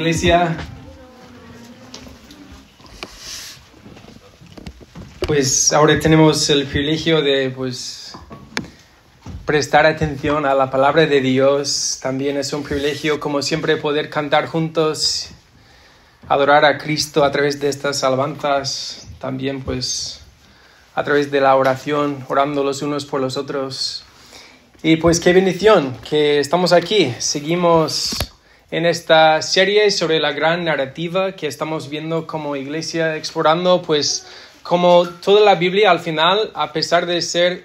iglesia. Pues ahora tenemos el privilegio de prestar atención a la palabra de Dios. También es un privilegio, como siempre, poder cantar juntos, adorar a Cristo a través de estas alabanzas. También a través de la oración, orando los unos por los otros. Y qué bendición que estamos aquí. Seguimos en esta serie sobre la gran narrativa que estamos viendo como iglesia, explorando como toda la Biblia al final, a pesar de ser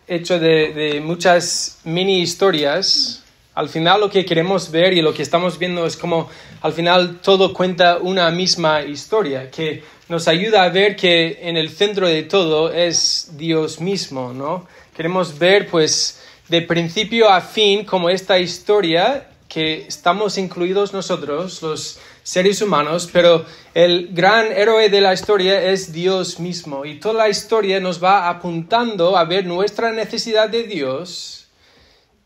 hecho de muchas mini historias, al final lo que queremos ver y lo que estamos viendo es como al final todo cuenta una misma historia, que nos ayuda a ver que en el centro de todo es Dios mismo, ¿no? Queremos ver de principio a fin como esta historia que estamos incluidos nosotros, los seres humanos, pero el gran héroe de la historia es Dios mismo. Y toda la historia nos va apuntando a ver nuestra necesidad de Dios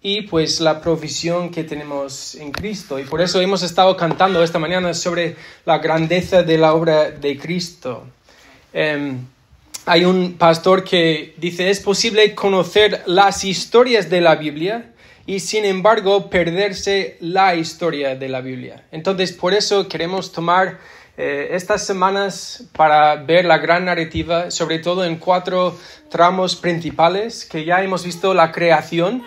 y la provisión que tenemos en Cristo. Y por eso hemos estado cantando esta mañana sobre la grandeza de la obra de Cristo. Hay un pastor que dice: es posible conocer las historias de la Biblia y sin embargo perderse la historia de la Biblia. Entonces por eso queremos tomar estas semanas para ver la gran narrativa, sobre todo en 4 tramos principales, que ya hemos visto: la creación,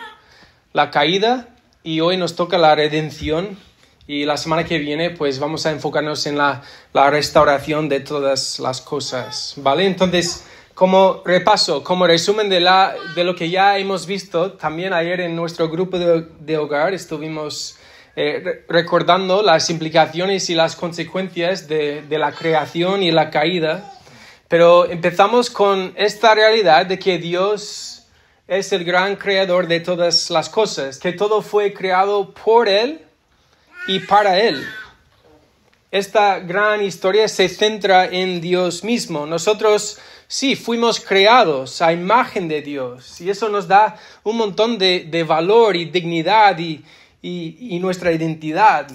la caída, y hoy nos toca la redención. Y la semana que viene vamos a enfocarnos en la restauración de todas las cosas, ¿vale? Entonces, como repaso, como resumen de lo que ya hemos visto, también ayer en nuestro grupo de hogar estuvimos recordando las implicaciones y las consecuencias de la creación y la caída. Pero empezamos con esta realidad de que Dios es el gran creador de todas las cosas, que todo fue creado por Él y para Él. Esta gran historia se centra en Dios mismo. Nosotros sí fuimos creados a imagen de Dios, y eso nos da un montón de valor y dignidad y nuestra identidad.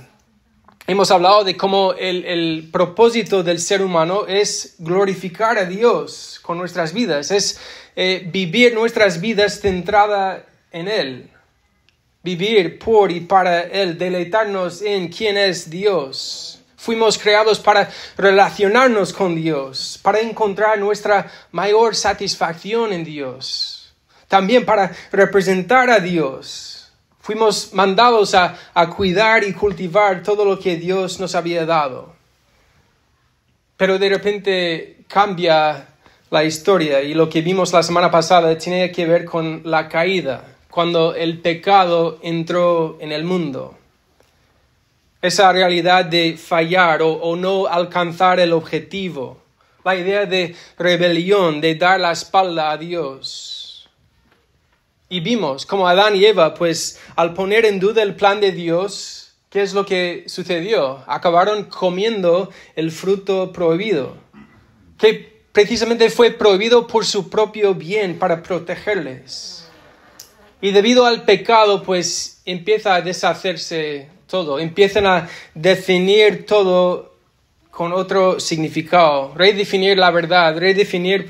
Hemos hablado de cómo el propósito del ser humano es glorificar a Dios con nuestras vidas, es vivir nuestras vidas centrada en Él. Vivir por y para Él, deleitarnos en quién es Dios. Fuimos creados para relacionarnos con Dios, para encontrar nuestra mayor satisfacción en Dios. También para representar a Dios. Fuimos mandados a cuidar y cultivar todo lo que Dios nos había dado. Pero de repente cambia la historia, y lo que vimos la semana pasada tiene que ver con la caída, cuando el pecado entró en el mundo. Esa realidad de fallar o no alcanzar el objetivo. La idea de rebelión, de dar la espalda a Dios. Y vimos como Adán y Eva, al poner en duda el plan de Dios, ¿qué es lo que sucedió? Acabaron comiendo el fruto prohibido, que precisamente fue prohibido por su propio bien, para protegerles. Y debido al pecado, empieza a deshacerse todo. Empiezan a definir todo con otro significado. Redefinir la verdad, redefinir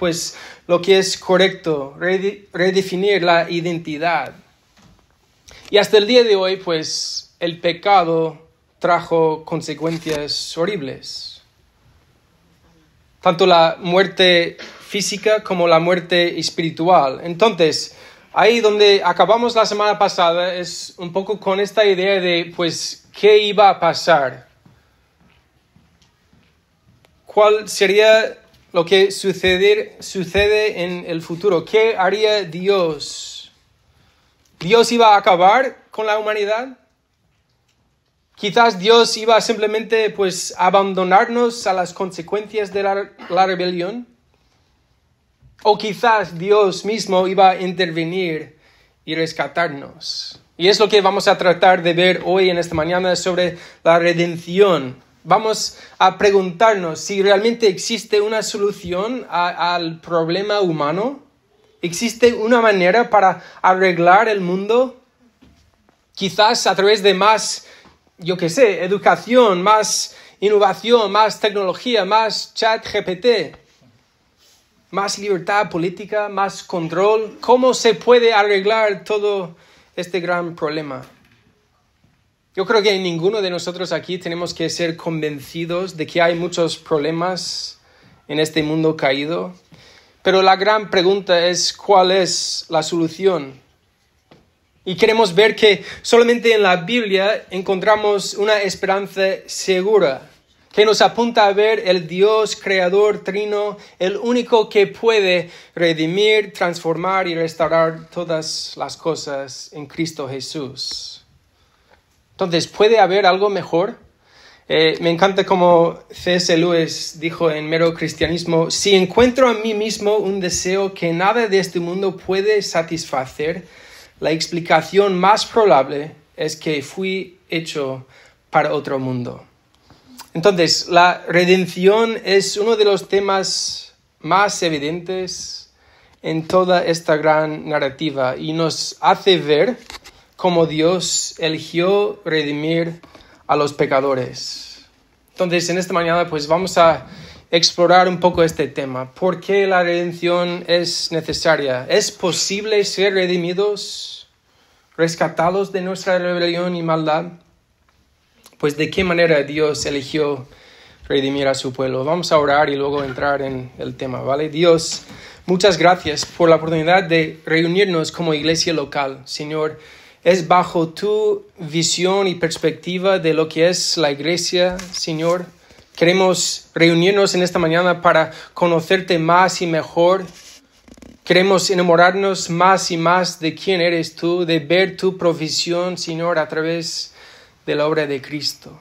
lo que es correcto, redefinir la identidad. Y hasta el día de hoy, el pecado trajo consecuencias horribles. Tanto la muerte física como la muerte espiritual. Entonces, ahí donde acabamos la semana pasada es un poco con esta idea de, ¿qué iba a pasar? ¿Cuál sería lo que sucede en el futuro? ¿Qué haría Dios? ¿Dios iba a acabar con la humanidad? Quizás Dios iba simplemente a abandonarnos a las consecuencias de la rebelión. O quizás Dios mismo iba a intervenir y rescatarnos. Y es lo que vamos a tratar de ver hoy en esta mañana sobre la redención. Vamos a preguntarnos si realmente existe una solución al problema humano. ¿Existe una manera para arreglar el mundo? Quizás a través de más yo qué sé, educación, más innovación, más tecnología, más ChatGPT, más libertad política, más control. ¿Cómo se puede arreglar todo este gran problema? Yo creo que ninguno de nosotros aquí tenemos que ser convencidos de que hay muchos problemas en este mundo caído. Pero la gran pregunta es, ¿cuál es la solución? Y queremos ver que solamente en la Biblia encontramos una esperanza segura, que nos apunta a ver el Dios creador trino, el único que puede redimir, transformar y restaurar todas las cosas en Cristo Jesús. Entonces, ¿puede haber algo mejor? Me encanta como C.S. Lewis dijo en Mero Cristianismo: si encuentro a mí mismo un deseo que nada de este mundo puede satisfacer, la explicación más probable es que fui hecho para otro mundo. Entonces, la redención es uno de los temas más evidentes en toda esta gran narrativa y nos hace ver cómo Dios eligió redimir a los pecadores. Entonces, en esta mañana pues vamos a explorar un poco este tema. ¿Por qué la redención es necesaria? ¿Es posible ser redimidos, rescatados de nuestra rebelión y maldad? Pues ¿de qué manera Dios eligió redimir a su pueblo? Vamos a orar y luego entrar en el tema, ¿vale? Dios, muchas gracias por la oportunidad de reunirnos como iglesia local, Señor. Es bajo tu visión y perspectiva de lo que es la iglesia, Señor. Queremos reunirnos en esta mañana para conocerte más y mejor. Queremos enamorarnos más y más de quién eres tú, de ver tu provisión, Señor, a través de la obra de Cristo.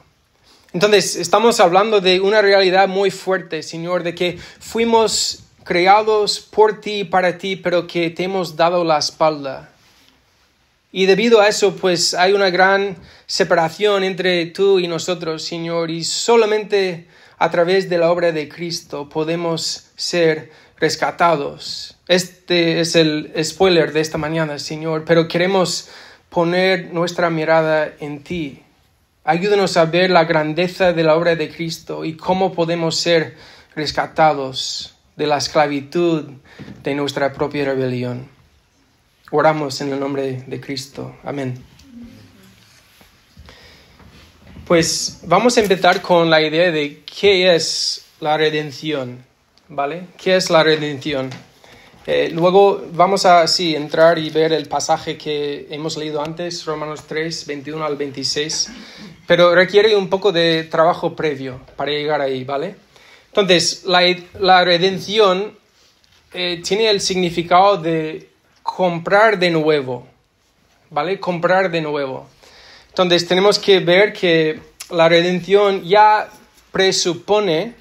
Entonces, estamos hablando de una realidad muy fuerte, Señor, de que fuimos creados por ti y para ti, pero que te hemos dado la espalda. Y debido a eso, pues hay una gran separación entre tú y nosotros, Señor, y solamente a través de la obra de Cristo podemos ser rescatados. Este es el spoiler de esta mañana, Señor, pero queremos poner nuestra mirada en ti. Ayúdanos a ver la grandeza de la obra de Cristo y cómo podemos ser rescatados de la esclavitud de nuestra propia rebelión. Oramos en el nombre de Cristo. Amén. Pues vamos a empezar con la idea de qué es la redención, ¿vale? ¿Qué es la redención? Luego vamos a entrar y ver el pasaje que hemos leído antes, Romanos 3, 21 al 26, pero requiere un poco de trabajo previo para llegar ahí, ¿vale? Entonces, la redención tiene el significado de comprar de nuevo, ¿vale? Comprar de nuevo. Entonces tenemos que ver que la redención ya presupone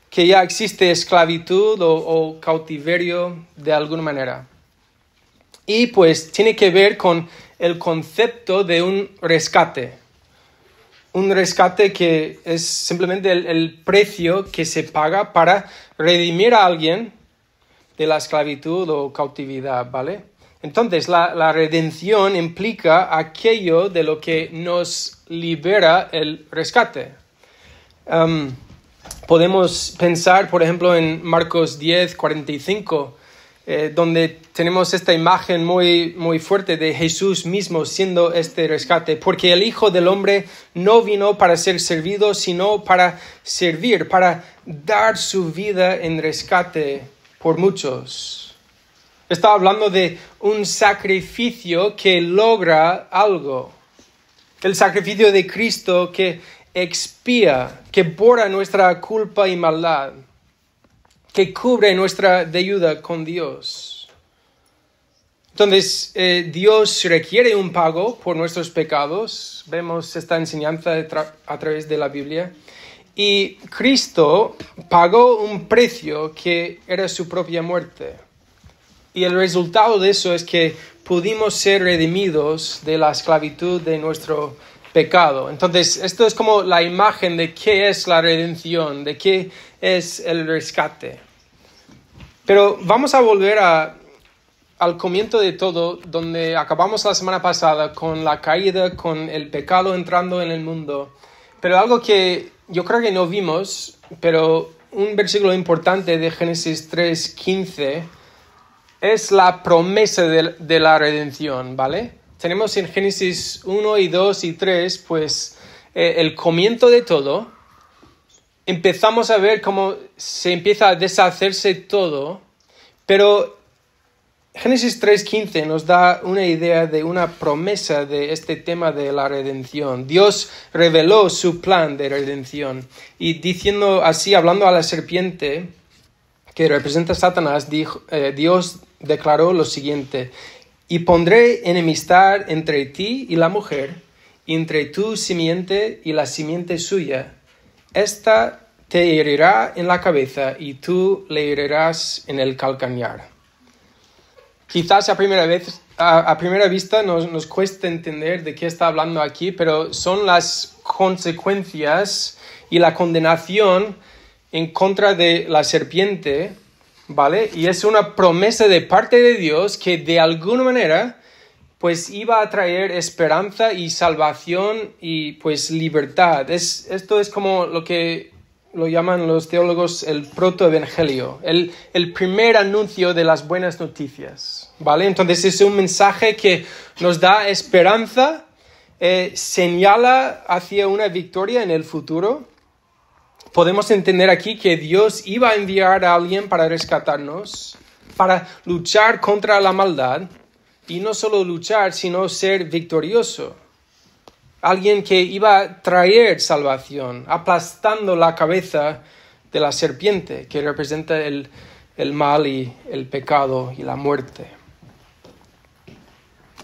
que ya existe esclavitud o cautiverio de alguna manera. Y pues tiene que ver con el concepto de un rescate. Un rescate que es simplemente el precio que se paga para redimir a alguien de la esclavitud o cautividad, ¿vale? Entonces, la redención implica aquello de lo que nos libera el rescate. Podemos pensar, por ejemplo, en Marcos 10, 45, donde tenemos esta imagen muy, muy fuerte de Jesús mismo siendo este rescate, porque el Hijo del Hombre no vino para ser servido, sino para servir, para dar su vida en rescate por muchos. Está hablando de un sacrificio que logra algo. El sacrificio de Cristo que expía, que borra nuestra culpa y maldad, que cubre nuestra deuda con Dios. Entonces, Dios requiere un pago por nuestros pecados. Vemos esta enseñanza a través de la Biblia. Y Cristo pagó un precio que era su propia muerte. Y el resultado de eso es que pudimos ser redimidos de la esclavitud de nuestro pecado. Entonces, esto es como la imagen de qué es la redención, de qué es el rescate. Pero vamos a volver a al comienzo de todo, donde acabamos la semana pasada con la caída, con el pecado entrando en el mundo. Pero algo que yo creo que no vimos, pero un versículo importante de Génesis 3:15 es la promesa de la redención, ¿vale? Tenemos en Génesis 1 y 2 y 3, pues el comienzo de todo. Empezamos a ver cómo se empieza a deshacerse todo, pero Génesis 3:15 nos da una idea de una promesa de este tema de la redención. Dios reveló su plan de redención y diciendo así, hablando a la serpiente que representa a Satanás, Dios declaró lo siguiente: y pondré enemistad entre ti y la mujer, y entre tu simiente y la simiente suya. Esta te herirá en la cabeza y tú le herirás en el calcañar. Quizás a primera vista nos cuesta entender de qué está hablando aquí, pero son las consecuencias y la condenación en contra de la serpiente, ¿vale? Y es una promesa de parte de Dios que de alguna manera pues iba a traer esperanza y salvación y pues libertad. Esto es como lo que lo llaman los teólogos el protoevangelio, el primer anuncio de las buenas noticias, ¿vale? Entonces es un mensaje que nos da esperanza, señala hacia una victoria en el futuro. Podemos entender aquí que Dios iba a enviar a alguien para rescatarnos, para luchar contra la maldad, y no solo luchar, sino ser victorioso. Alguien que iba a traer salvación, aplastando la cabeza de la serpiente, que representa el mal y el pecado y la muerte.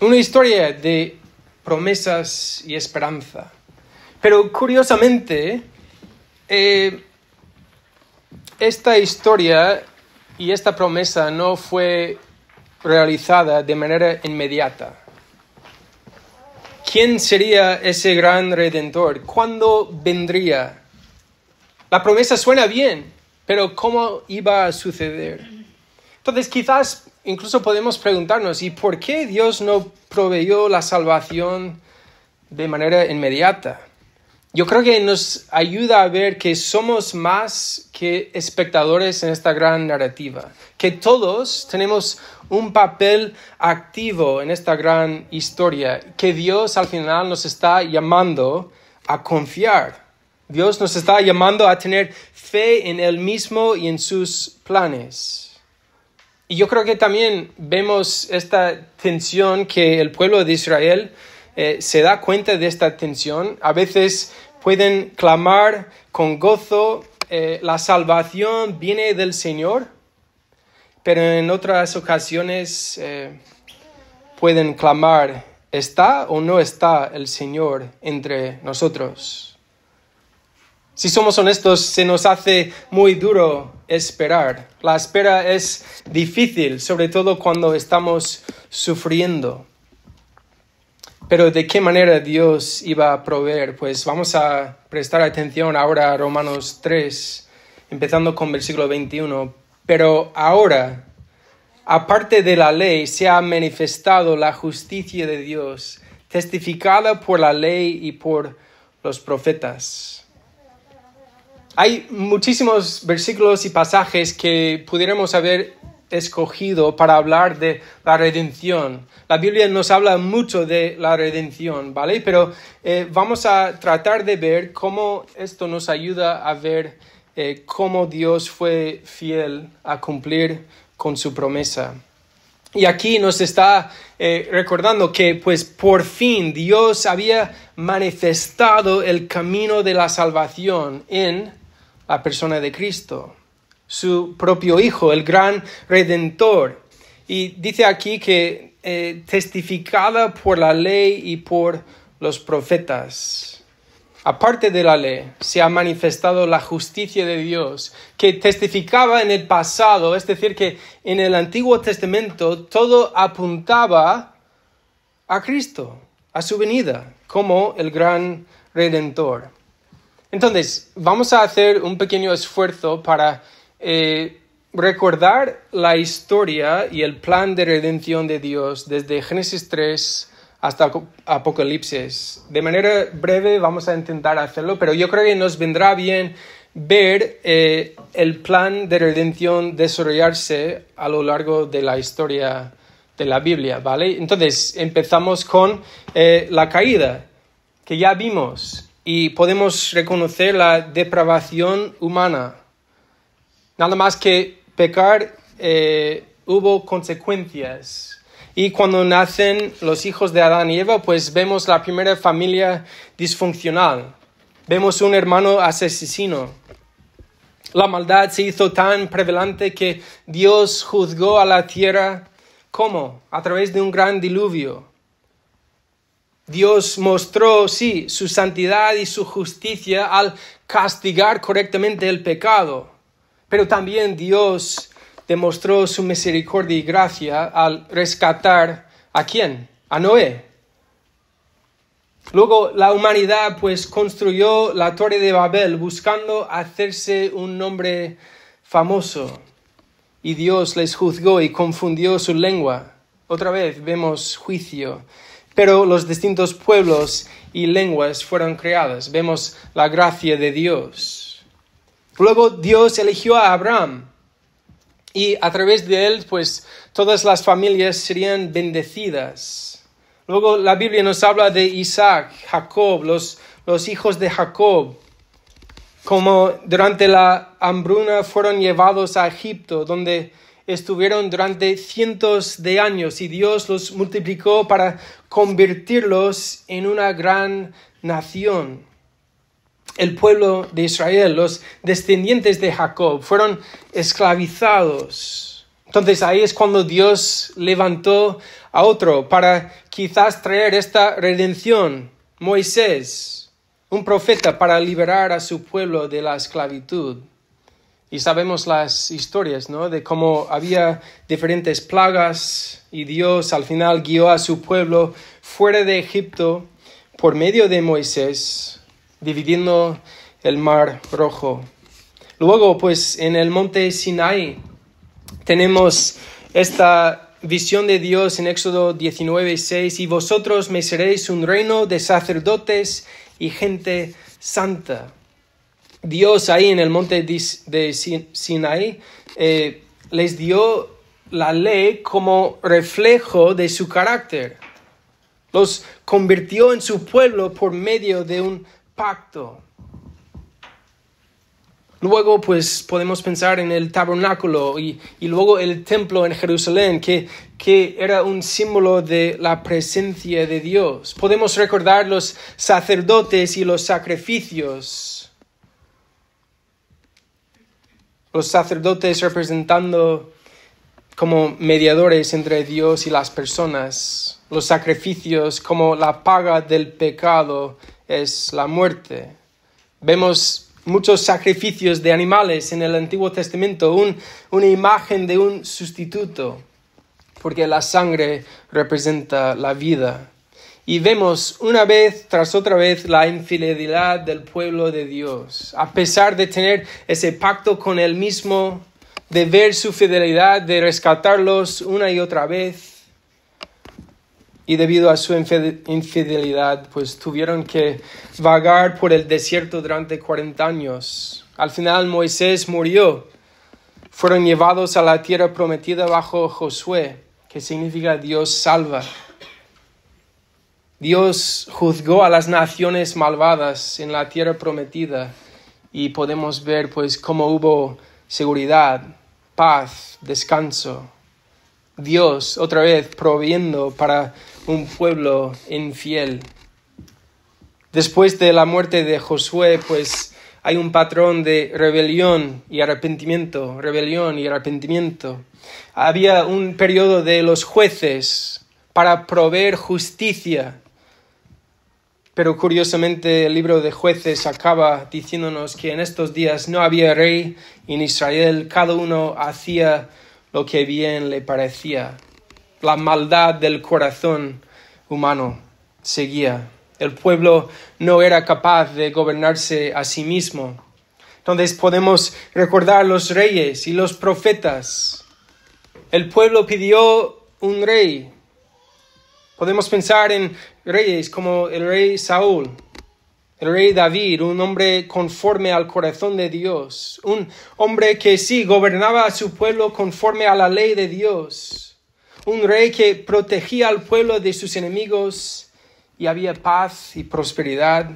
Una historia de promesas y esperanza. Pero curiosamente, esta historia y esta promesa no fue realizada de manera inmediata. ¿Quién sería ese gran redentor? ¿Cuándo vendría? La promesa suena bien, pero ¿cómo iba a suceder? Entonces quizás incluso podemos preguntarnos, ¿y por qué Dios no proveyó la salvación de manera inmediata? Yo creo que nos ayuda a ver que somos más que espectadores en esta gran narrativa, que todos tenemos un papel activo en esta gran historia, que Dios al final nos está llamando a confiar. Dios nos está llamando a tener fe en Él mismo y en sus planes. Y yo creo que también vemos esta tensión que el pueblo de Israel se da cuenta de esta tensión. A veces pueden clamar con gozo, la salvación viene del Señor, pero en otras ocasiones pueden clamar, ¿está o no está el Señor entre nosotros? Si somos honestos, se nos hace muy duro esperar. La espera es difícil, sobre todo cuando estamos sufriendo. Pero ¿de qué manera Dios iba a proveer? Pues vamos a prestar atención ahora a Romanos 3, empezando con versículo 21. Pero ahora, aparte de la ley, se ha manifestado la justicia de Dios, testificada por la ley y por los profetas. Hay muchísimos versículos y pasajes que pudiéramos haber escogido para hablar de la redención. La Biblia nos habla mucho de la redención, ¿vale? Pero vamos a tratar de ver cómo esto nos ayuda a ver cómo Dios fue fiel a cumplir con su promesa. Y aquí nos está recordando que pues por fin Dios había manifestado el camino de la salvación en la persona de Cristo, su propio Hijo, el gran Redentor. Y dice aquí que testificada por la ley y por los profetas. Aparte de la ley, se ha manifestado la justicia de Dios, que testificaba en el pasado, es decir, que en el Antiguo Testamento todo apuntaba a Cristo, a su venida, como el gran Redentor. Entonces, vamos a hacer un pequeño esfuerzo para recordar la historia y el plan de redención de Dios desde Génesis 3 hasta Apocalipsis. De manera breve vamos a intentar hacerlo, pero yo creo que nos vendrá bien ver el plan de redención desarrollarse a lo largo de la historia de la Biblia, ¿vale? Entonces, empezamos con la caída, que ya vimos, y podemos reconocer la depravación humana. Nada más que pecar, hubo consecuencias. Y cuando nacen los hijos de Adán y Eva, pues vemos la primera familia disfuncional. Vemos un hermano asesino. La maldad se hizo tan prevalente que Dios juzgó a la tierra. ¿Cómo? A través de un gran diluvio. Dios mostró, sí, su santidad y su justicia al castigar correctamente el pecado. Pero también Dios demostró su misericordia y gracia al rescatar ¿a quién? A Noé. Luego la humanidad pues construyó la Torre de Babel buscando hacerse un nombre famoso. Y Dios les juzgó y confundió su lengua. Otra vez vemos juicio. Pero los distintos pueblos y lenguas fueron creadas. Vemos la gracia de Dios. Luego Dios eligió a Abraham. Y a través de él, pues, todas las familias serían bendecidas. Luego la Biblia nos habla de Isaac, Jacob, los hijos de Jacob. Como durante la hambruna fueron llevados a Egipto, donde estuvieron durante cientos de años y Dios los multiplicó para convertirlos en una gran nación. El pueblo de Israel, los descendientes de Jacob, fueron esclavizados. Entonces ahí es cuando Dios levantó a otro para quizás traer esta redención, Moisés, un profeta para liberar a su pueblo de la esclavitud. Y sabemos las historias, ¿no? De cómo había diferentes plagas y Dios al final guió a su pueblo fuera de Egipto por medio de Moisés, dividiendo el mar Rojo. Luego, pues, en el monte Sinaí tenemos esta visión de Dios en Éxodo 19:6, y vosotros me seréis un reino de sacerdotes y gente santa. Dios ahí en el monte de Sinaí les dio la ley como reflejo de su carácter. Los convirtió en su pueblo por medio de un pacto. Luego, pues, podemos pensar en el tabernáculo y luego el templo en Jerusalén, que era un símbolo de la presencia de Dios. Podemos recordar los sacerdotes y los sacrificios. Los sacerdotes representando como mediadores entre Dios y las personas. Los sacrificios como la paga del pecado es la muerte. Vemos muchos sacrificios de animales en el Antiguo Testamento, una imagen de un sustituto, porque la sangre representa la vida. Y vemos una vez tras otra vez la infidelidad del pueblo de Dios. A pesar de tener ese pacto con Él mismo, de ver su fidelidad, de rescatarlos una y otra vez, y debido a su infidelidad, pues tuvieron que vagar por el desierto durante 40 años. Al final Moisés murió. Fueron llevados a la tierra prometida bajo Josué, que significa Dios salva. Dios juzgó a las naciones malvadas en la tierra prometida y podemos ver pues cómo hubo seguridad, paz, descanso. Dios otra vez proviendo para un pueblo infiel. Después de la muerte de Josué, pues hay un patrón de rebelión y arrepentimiento, rebelión y arrepentimiento. Había un periodo de los jueces para proveer justicia. Pero curiosamente el libro de Jueces acaba diciéndonos que en estos días no había rey en Israel, cada uno hacía lo que bien le parecía. La maldad del corazón humano seguía. El pueblo no era capaz de gobernarse a sí mismo. Entonces podemos recordar los reyes y los profetas. El pueblo pidió un rey. Podemos pensar en reyes como el rey Saúl, el rey David, un hombre conforme al corazón de Dios, un hombre que sí gobernaba a su pueblo conforme a la ley de Dios, un rey que protegía al pueblo de sus enemigos y había paz y prosperidad.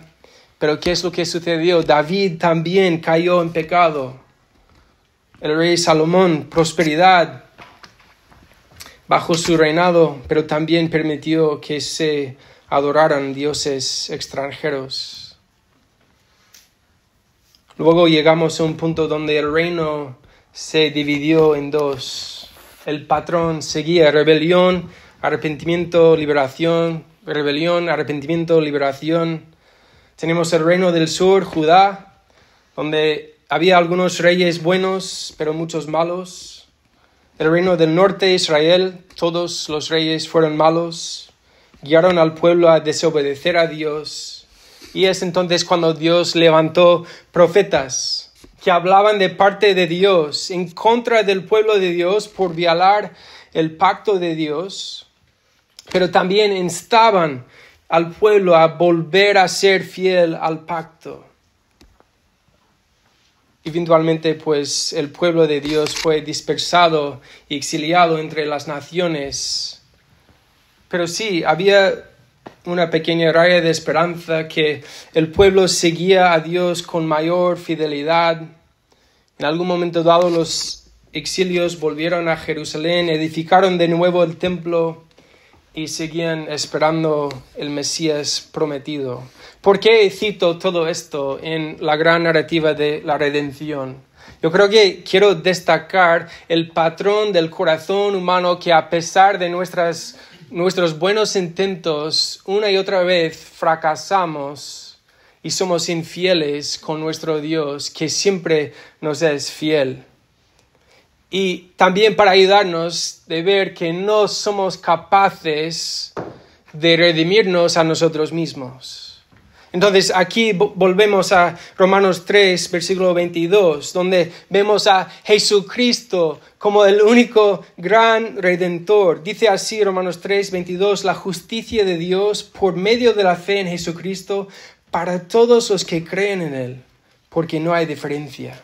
Pero ¿qué es lo que sucedió? David también cayó en pecado. El rey Salomón, prosperidad bajo su reinado, pero también permitió que se adoraran dioses extranjeros. Luego llegamos a un punto donde el reino se dividió en dos. El patrón seguía rebelión, arrepentimiento, liberación, rebelión, arrepentimiento, liberación. Tenemos el reino del sur, Judá, donde había algunos reyes buenos, pero muchos malos. El reino del norte, Israel, todos los reyes fueron malos, guiaron al pueblo a desobedecer a Dios. Y es entonces cuando Dios levantó profetas que hablaban de parte de Dios, en contra del pueblo de Dios por violar el pacto de Dios, pero también instaban al pueblo a volver a ser fiel al pacto. Eventualmente, pues, el pueblo de Dios fue dispersado y exiliado entre las naciones. Pero sí, había una pequeña raya de esperanza que el pueblo seguía a Dios con mayor fidelidad. En algún momento dado, los exilios volvieron a Jerusalén, edificaron de nuevo el templo y seguían esperando el Mesías prometido. ¿Por qué cito todo esto en la gran narrativa de la redención? Yo creo que quiero destacar el patrón del corazón humano que a pesar de nuestros buenos intentos, una y otra vez fracasamos y somos infieles con nuestro Dios, que siempre nos es fiel. Y también para ayudarnos de ver que no somos capaces de redimirnos a nosotros mismos. Entonces aquí volvemos a Romanos 3, versículo 22, donde vemos a Jesucristo como el único gran redentor. Dice así Romanos 3, 22, la justicia de Dios por medio de la fe en Jesucristo para todos los que creen en Él, porque no hay diferencia.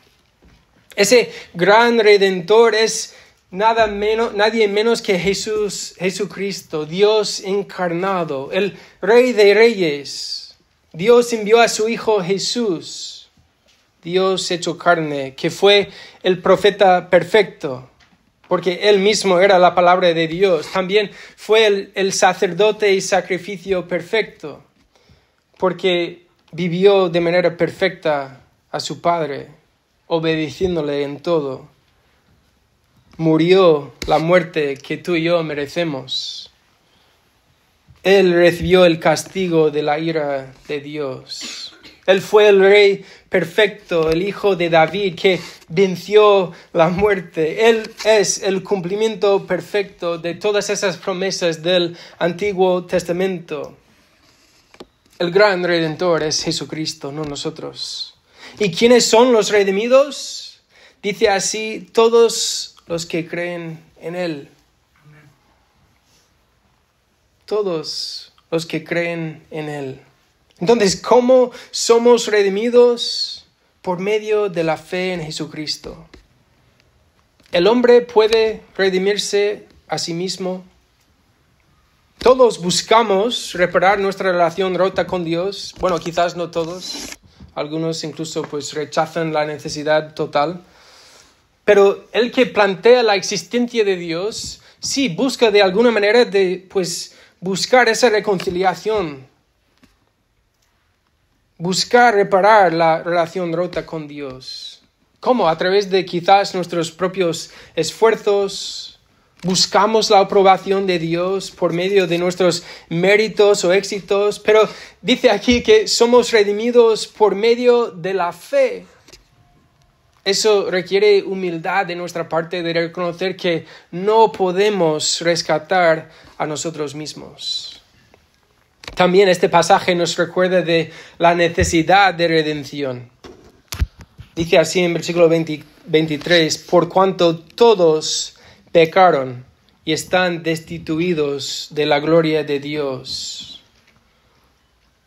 Ese gran redentor es nadie menos que Jesucristo, Dios encarnado, el Rey de Reyes. Dios envió a su Hijo Jesús, Dios hecho carne, que fue el profeta perfecto, porque Él mismo era la palabra de Dios. También fue el sacerdote y sacrificio perfecto, porque vivió de manera perfecta a su Padre, obedeciéndole en todo. Murió la muerte que tú y yo merecemos. Él recibió el castigo de la ira de Dios. Él fue el rey perfecto, el hijo de David que venció la muerte. Él es el cumplimiento perfecto de todas esas promesas del Antiguo Testamento. El gran redentor es Jesucristo, no nosotros. ¿Y quiénes son los redimidos? Dice así, todos los que creen en Él. Todos los que creen en Él. Entonces, ¿cómo somos redimidos? Por medio de la fe en Jesucristo. ¿El hombre puede redimirse a sí mismo? Todos buscamos reparar nuestra relación rota con Dios. Bueno, quizás no todos. Algunos incluso pues rechazan la necesidad total. Pero el que plantea la existencia de Dios, sí busca de alguna manera buscar esa reconciliación, buscar reparar la relación rota con Dios. ¿Cómo? A través de quizás nuestros propios esfuerzos, buscamos la aprobación de Dios por medio de nuestros méritos o éxitos, pero dice aquí que somos redimidos por medio de la fe. Eso requiere humildad de nuestra parte de reconocer que no podemos rescatar a nosotros mismos. También este pasaje nos recuerda de la necesidad de redención. Dice así en versículo 23, por cuanto todos pecaron y están destituidos de la gloria de Dios.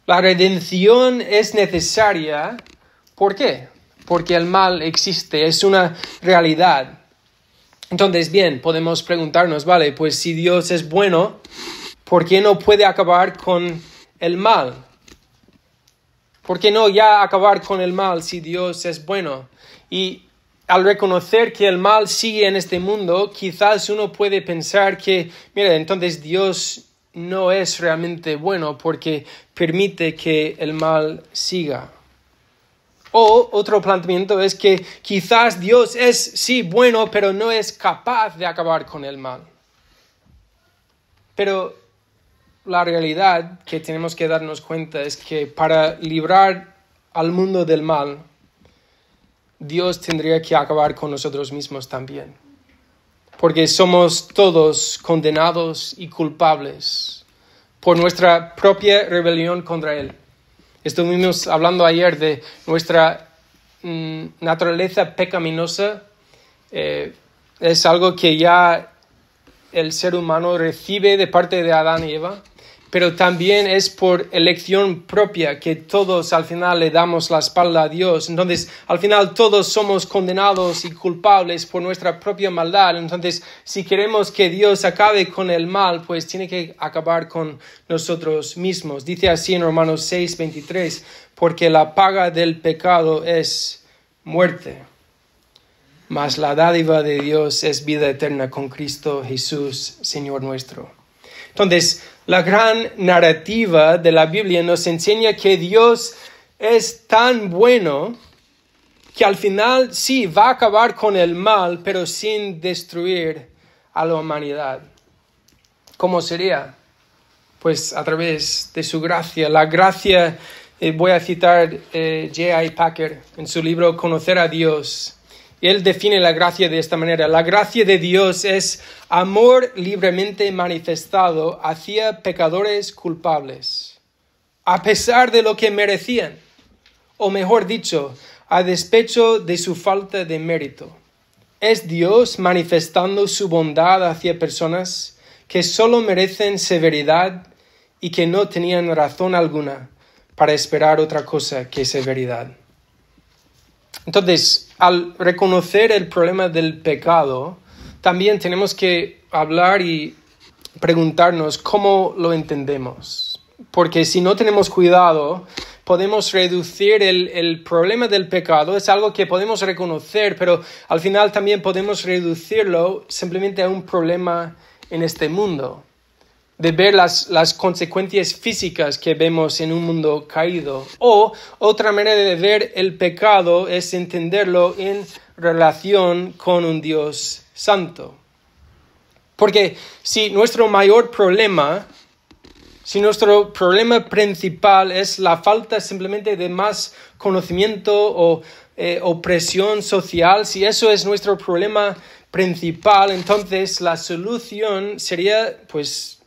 La redención es necesaria. ¿Por qué? Porque el mal existe, es una realidad. Entonces, bien, podemos preguntarnos, vale, pues si Dios es bueno, ¿por qué no puede acabar con el mal? ¿Por qué no ya acabar con el mal si Dios es bueno? Y al reconocer que el mal sigue en este mundo, quizás uno puede pensar que, mira, entonces Dios no es realmente bueno porque permite que el mal siga. O otro planteamiento es que quizás Dios es, sí, bueno, pero no es capaz de acabar con el mal. Pero la realidad que tenemos que darnos cuenta es que para librar al mundo del mal, Dios tendría que acabar con nosotros mismos también. Porque somos todos condenados y culpables por nuestra propia rebelión contra Él. Estuvimos hablando ayer de nuestra naturaleza pecaminosa. Es algo que ya el ser humano recibe de parte de Adán y Eva, pero también es por elección propia que todos al final le damos la espalda a Dios. Entonces, al final todos somos condenados y culpables por nuestra propia maldad. Entonces, si queremos que Dios acabe con el mal, pues tiene que acabar con nosotros mismos. Dice así en Romanos 6:23, porque la paga del pecado es muerte, mas la dádiva de Dios es vida eterna con Cristo Jesús, Señor nuestro. Entonces, la gran narrativa de la Biblia nos enseña que Dios es tan bueno que al final sí va a acabar con el mal, pero sin destruir a la humanidad. ¿Cómo sería? Pues a través de su gracia. La gracia, voy a citar J.I. Packer en su libro Conocer a Dios. Él define la gracia de esta manera. La gracia de Dios es amor libremente manifestado hacia pecadores culpables, a pesar de lo que merecían, o mejor dicho, a despecho de su falta de mérito. Es Dios manifestando su bondad hacia personas que solo merecen severidad y que no tenían razón alguna para esperar otra cosa que severidad. Entonces, al reconocer el problema del pecado, también tenemos que hablar y preguntarnos cómo lo entendemos. Porque si no tenemos cuidado, podemos reducir el problema del pecado. Es algo que podemos reconocer, pero al final también podemos reducirlo simplemente a un problema en este mundo. De ver las consecuencias físicas que vemos en un mundo caído. O otra manera de ver el pecado es entenderlo en relación con un Dios santo. Porque si nuestro problema principal es la falta simplemente de más conocimiento o opresión social, si eso es nuestro problema principal, entonces la solución sería, pues,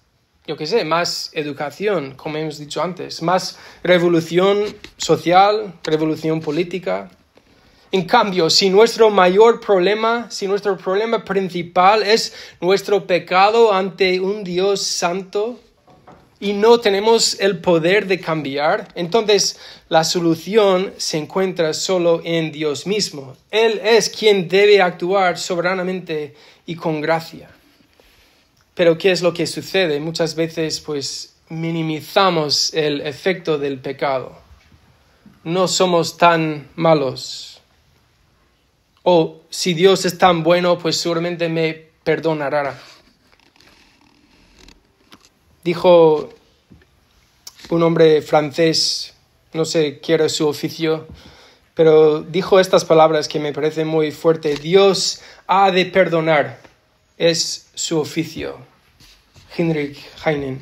más educación, como hemos dicho antes, más revolución social, revolución política. En cambio, si nuestro problema principal es nuestro pecado ante un Dios santo y no tenemos el poder de cambiar, entonces la solución se encuentra solo en Dios mismo. Él es quien debe actuar soberanamente y con gracia. Pero ¿qué es lo que sucede? Muchas veces pues minimizamos el efecto del pecado. No somos tan malos. O si Dios es tan bueno, pues seguramente me perdonará. Dijo un hombre francés, no sé qué era su oficio, pero dijo estas palabras que me parecen muy fuertes. Dios ha de perdonar. Es su oficio. Heinrich Heine.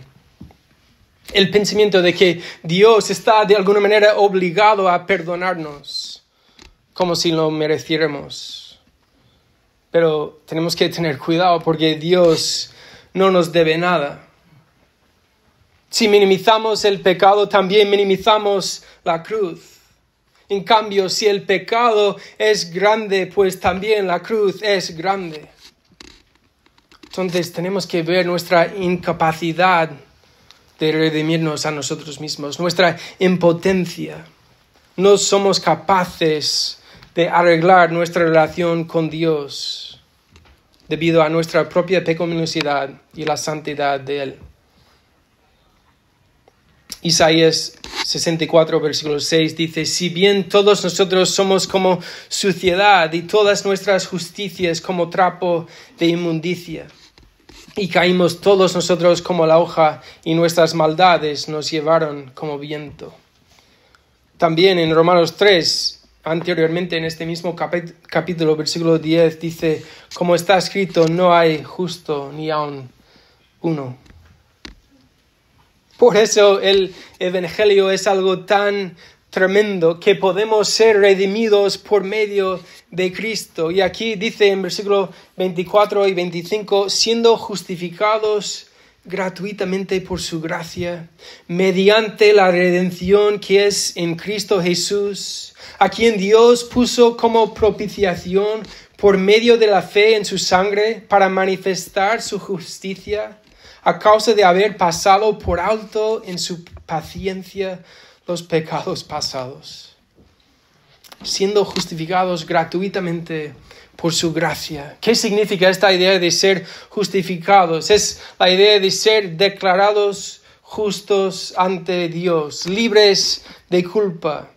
El pensamiento de que Dios está de alguna manera obligado a perdonarnos, como si lo mereciéramos. Pero tenemos que tener cuidado porque Dios no nos debe nada. Si minimizamos el pecado, también minimizamos la cruz. En cambio, si el pecado es grande, pues también la cruz es grande. Entonces tenemos que ver nuestra incapacidad de redimirnos a nosotros mismos, nuestra impotencia. No somos capaces de arreglar nuestra relación con Dios debido a nuestra propia pecaminosidad y la santidad de Él. Isaías 64, versículo 6 dice: si bien todos nosotros somos como suciedad y todas nuestras justicias como trapo de inmundicia, y caímos todos nosotros como la hoja, y nuestras maldades nos llevaron como viento. También en Romanos 3, anteriormente en este mismo capítulo, versículo 10, dice: como está escrito, no hay justo ni aun uno. Por eso el Evangelio es algo tan tremendo, que podemos ser redimidos por medio de Cristo. Y aquí dice en versículo 24 y 25, siendo justificados gratuitamente por su gracia, mediante la redención que es en Cristo Jesús, a quien Dios puso como propiciación por medio de la fe en su sangre, para manifestar su justicia, a causa de haber pasado por alto en su paciencia los pecados pasados. Siendo justificados gratuitamente por su gracia. ¿Qué significa esta idea de ser justificados? Es la idea de ser declarados justos ante Dios, libres de culpa.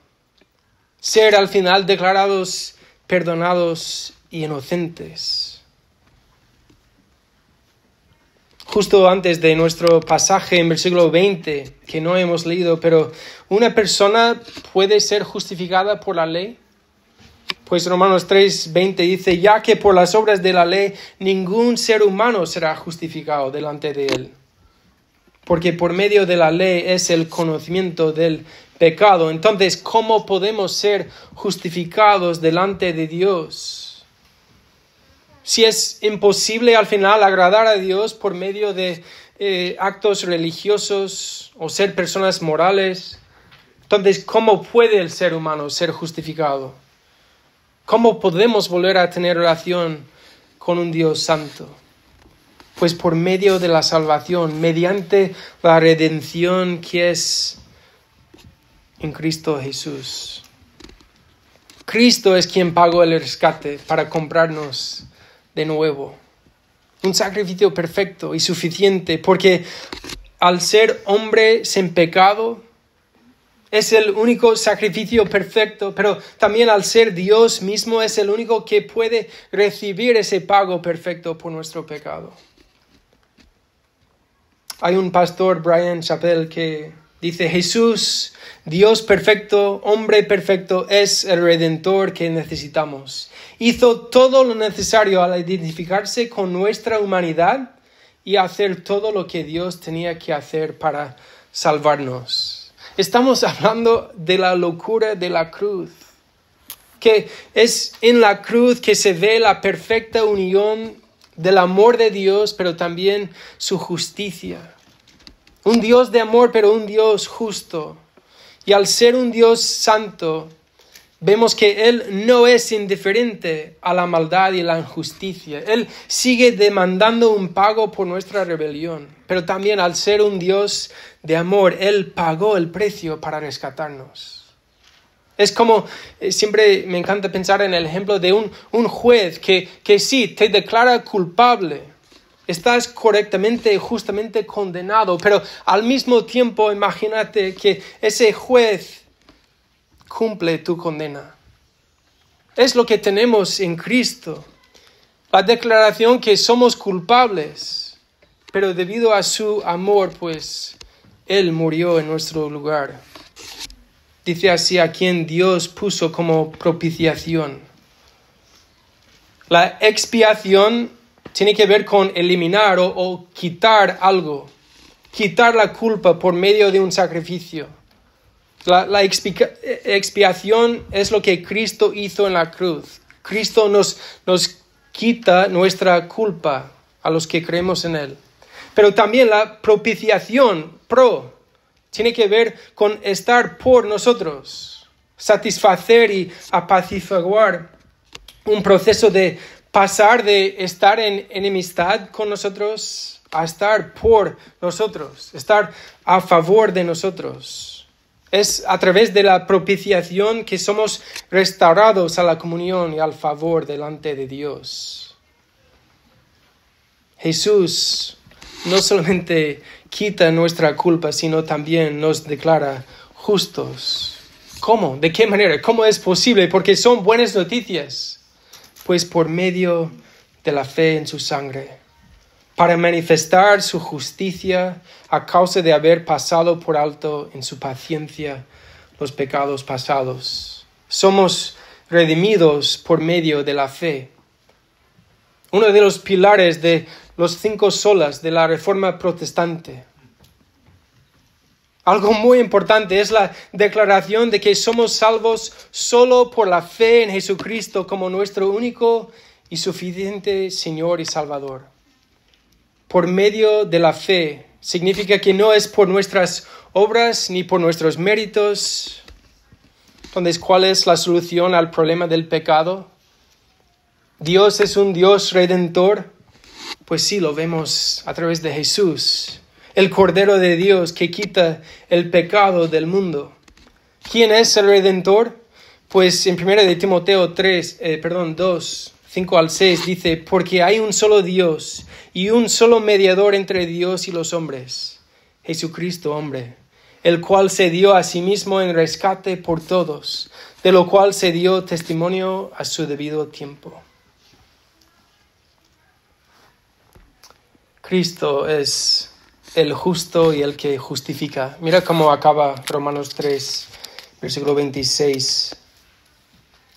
Ser al final declarados perdonados y inocentes. Justo antes de nuestro pasaje en versículo 20, que no hemos leído, pero ¿una persona puede ser justificada por la ley? Pues Romanos 3:20 dice: ya que por las obras de la ley ningún ser humano será justificado delante de él. Porque por medio de la ley es el conocimiento del pecado. Entonces, ¿cómo podemos ser justificados delante de Dios? Si es imposible al final agradar a Dios por medio de actos religiosos o ser personas morales, entonces, ¿cómo puede el ser humano ser justificado? ¿Cómo podemos volver a tener relación con un Dios santo? Pues por medio de la salvación, mediante la redención que es en Cristo Jesús. Cristo es quien pagó el rescate para comprarnos de nuevo. Un sacrificio perfecto y suficiente, porque al ser hombre sin pecado, es el único sacrificio perfecto, pero también al ser Dios mismo es el único que puede recibir ese pago perfecto por nuestro pecado. Hay un pastor, Brian Chappell, que dice: Jesús, Dios perfecto, hombre perfecto, es el Redentor que necesitamos. Hizo todo lo necesario al identificarse con nuestra humanidad y hacer todo lo que Dios tenía que hacer para salvarnos. Estamos hablando de la locura de la cruz, que es en la cruz que se ve la perfecta unión del amor de Dios, pero también su justicia. Un Dios de amor, pero un Dios justo. Y al ser un Dios santo, vemos que Él no es indiferente a la maldad y la injusticia. Él sigue demandando un pago por nuestra rebelión. Pero también al ser un Dios de amor, Él pagó el precio para rescatarnos. Es como, siempre me encanta pensar en el ejemplo de un juez que sí, te declara culpable. Estás correctamente y justamente condenado, pero al mismo tiempo imagínate que ese juez cumple tu condena. Es lo que tenemos en Cristo. La declaración que somos culpables, pero debido a su amor, pues, Él murió en nuestro lugar. Dice así: a quien Dios puso como propiciación. La expiación tiene que ver con eliminar o quitar algo. Quitar la culpa por medio de un sacrificio. La expiación es lo que Cristo hizo en la cruz. Cristo nos quita nuestra culpa a los que creemos en Él. Pero también la propiciación, tiene que ver con estar por nosotros. satisfacer y apaciguar un proceso de pasar de estar en enemistad con nosotros a estar por nosotros, estar a favor de nosotros. Es a través de la propiciación que somos restaurados a la comunión y al favor delante de Dios. Jesús no solamente quita nuestra culpa, sino también nos declara justos. ¿Cómo? ¿De qué manera? ¿Cómo es posible? Porque son buenas noticias. Pues por medio de la fe en su sangre, para manifestar su justicia a causa de haber pasado por alto en su paciencia los pecados pasados. Somos redimidos por medio de la fe. Uno de los pilares de los 5 solas de la Reforma Protestante. Algo muy importante es la declaración de que somos salvos solo por la fe en Jesucristo como nuestro único y suficiente Señor y Salvador. Por medio de la fe significa que no es por nuestras obras ni por nuestros méritos. Entonces, ¿cuál es la solución al problema del pecado? ¿Dios es un Dios redentor? Pues sí, lo vemos a través de Jesús, el Cordero de Dios que quita el pecado del mundo. ¿Quién es el Redentor? Pues en 1 de Timoteo 2, 5 al 6 dice, porque hay un solo Dios y un solo mediador entre Dios y los hombres, Jesucristo hombre, el cual se dio a sí mismo en rescate por todos, de lo cual se dio testimonio a su debido tiempo. Cristo es el justo y el que justifica. Mira cómo acaba Romanos 3, versículo 26.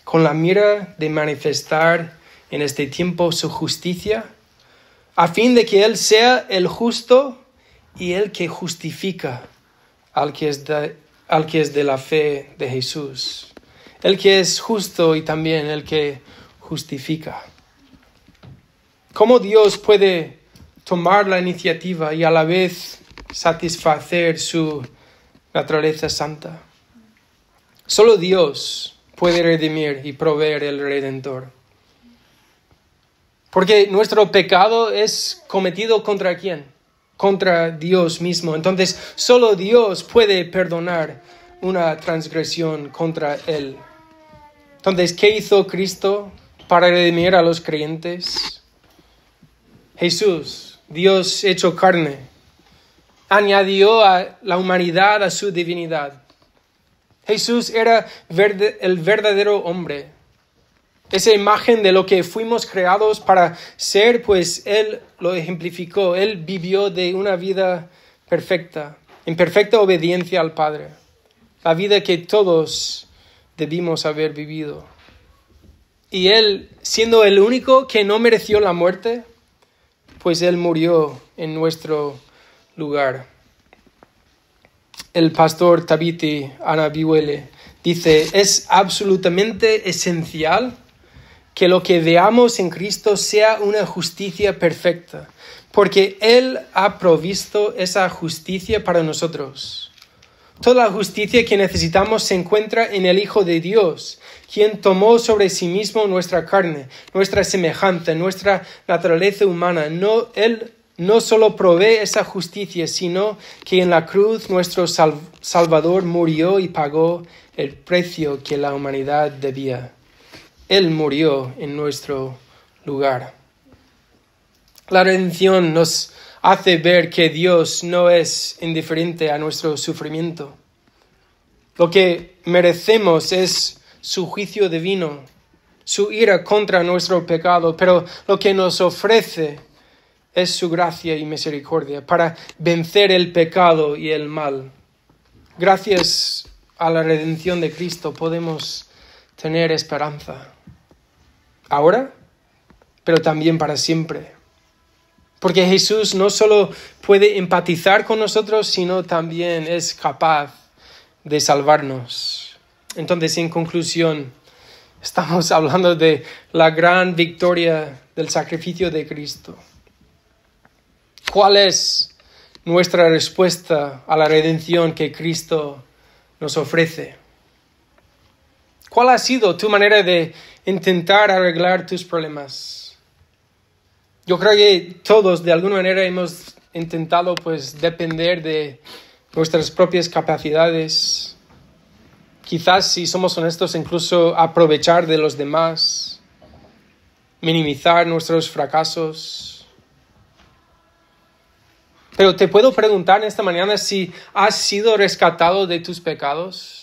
Con la mira de manifestar en este tiempo su justicia, a fin de que Él sea el justo y el que justifica al que es de la fe de Jesús. El que es justo y también el que justifica. ¿Cómo Dios puede tomar la iniciativa y a la vez satisfacer su naturaleza santa? Solo Dios puede redimir y proveer el Redentor. Porque nuestro pecado es cometido ¿contra quién? Contra Dios mismo. Entonces, solo Dios puede perdonar una transgresión contra Él. Entonces, ¿qué hizo Cristo para redimir a los creyentes? Jesús, Dios hecho carne, añadió a la humanidad a su divinidad. Jesús era el verdadero hombre. Esa imagen de lo que fuimos creados para ser, pues Él lo ejemplificó. Él vivió de una vida perfecta, en perfecta obediencia al Padre. La vida que todos debimos haber vivido. Y Él, siendo el único que no mereció la muerte, pues Él murió en nuestro lugar. El pastor Tabiti Anabiwele dice, es absolutamente esencial que lo que veamos en Cristo sea una justicia perfecta, porque Él ha provisto esa justicia para nosotros. Toda la justicia que necesitamos se encuentra en el Hijo de Dios, quien tomó sobre sí mismo nuestra carne, nuestra semejanza, nuestra naturaleza humana. Él no solo provee esa justicia, sino que en la cruz nuestro Salvador murió y pagó el precio que la humanidad debía. Él murió en nuestro lugar. La redención nos hace ver que Dios no es indiferente a nuestro sufrimiento. Lo que merecemos es su juicio divino, su ira contra nuestro pecado, pero lo que nos ofrece es su gracia y misericordia para vencer el pecado y el mal. Gracias a la redención de Cristo podemos tener esperanza. Ahora, pero también para siempre. Porque Jesús no solo puede empatizar con nosotros, sino también es capaz de salvarnos. Entonces, en conclusión, estamos hablando de la gran victoria del sacrificio de Cristo. ¿Cuál es nuestra respuesta a la redención que Cristo nos ofrece? ¿Cuál ha sido tu manera de intentar arreglar tus problemas? Yo creo que todos de alguna manera hemos intentado pues depender de nuestras propias capacidades. Quizás, si somos honestos, incluso aprovechar de los demás, minimizar nuestros fracasos. Pero te puedo preguntar en esta mañana si has sido rescatado de tus pecados.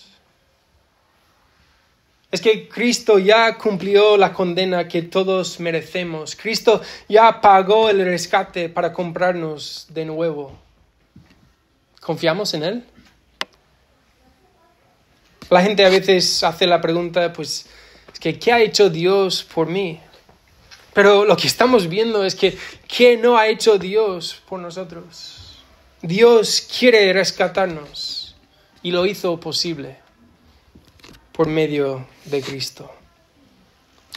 Es que Cristo ya cumplió la condena que todos merecemos. Cristo ya pagó el rescate para comprarnos de nuevo. ¿Confiamos en Él? La gente a veces hace la pregunta, pues, ¿qué ha hecho Dios por mí? Pero lo que estamos viendo es que ¿qué no ha hecho Dios por nosotros? Dios quiere rescatarnos y lo hizo posible por medio de Cristo.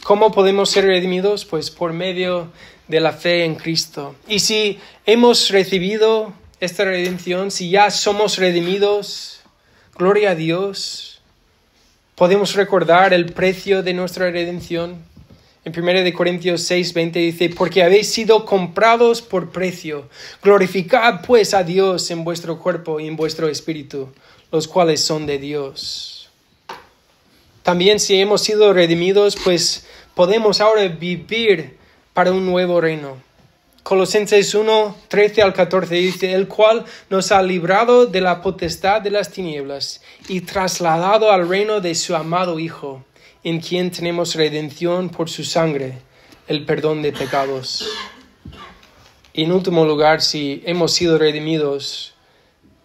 ¿Cómo podemos ser redimidos? Pues por medio de la fe en Cristo. Y si hemos recibido esta redención, si ya somos redimidos, gloria a Dios, podemos recordar el precio de nuestra redención. En 1 Corintios 6:20 dice, porque habéis sido comprados por precio. Glorificad pues a Dios en vuestro cuerpo y en vuestro espíritu, los cuales son de Dios. También si hemos sido redimidos, pues podemos ahora vivir para un nuevo reino. Colosenses 1:13-14 dice, el cual nos ha librado de la potestad de las tinieblas y trasladado al reino de su amado Hijo, en quien tenemos redención por su sangre, el perdón de pecados. Y en último lugar, si hemos sido redimidos,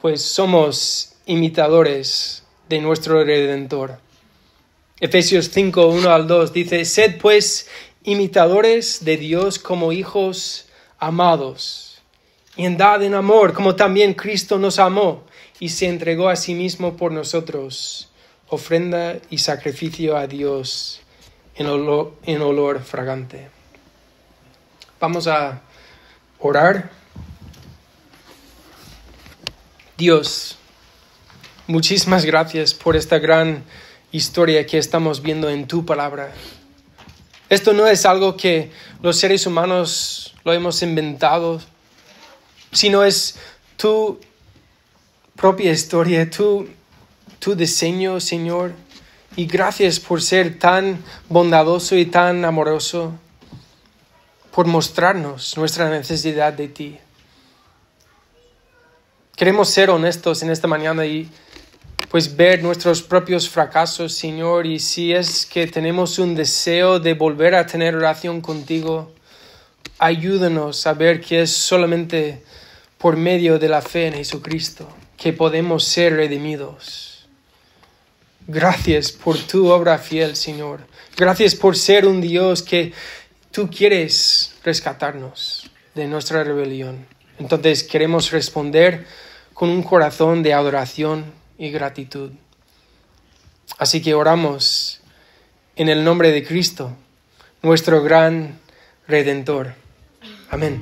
pues somos imitadores de nuestro Redentor. Efesios 5:1-2 dice, sed pues imitadores de Dios como hijos amados, y andad en amor, como también Cristo nos amó y se entregó a sí mismo por nosotros, ofrenda y sacrificio a Dios en olor fragante. Vamos a orar. Dios, muchísimas gracias por esta gran historia que estamos viendo en tu palabra. Esto no es algo que los seres humanos lo hemos inventado, sino es tu propia historia, tu diseño, Señor. Y gracias por ser tan bondadoso y tan amoroso, por mostrarnos nuestra necesidad de ti. Queremos ser honestos en esta mañana y pues ver nuestros propios fracasos, Señor, y si es que tenemos un deseo de volver a tener relación contigo, ayúdanos a ver que es solamente por medio de la fe en Jesucristo que podemos ser redimidos. Gracias por tu obra fiel, Señor. Gracias por ser un Dios que tú quieres rescatarnos de nuestra rebelión. Entonces queremos responder con un corazón de adoración y gratitud. Así que oramos en el nombre de Cristo, nuestro gran Redentor. Amén.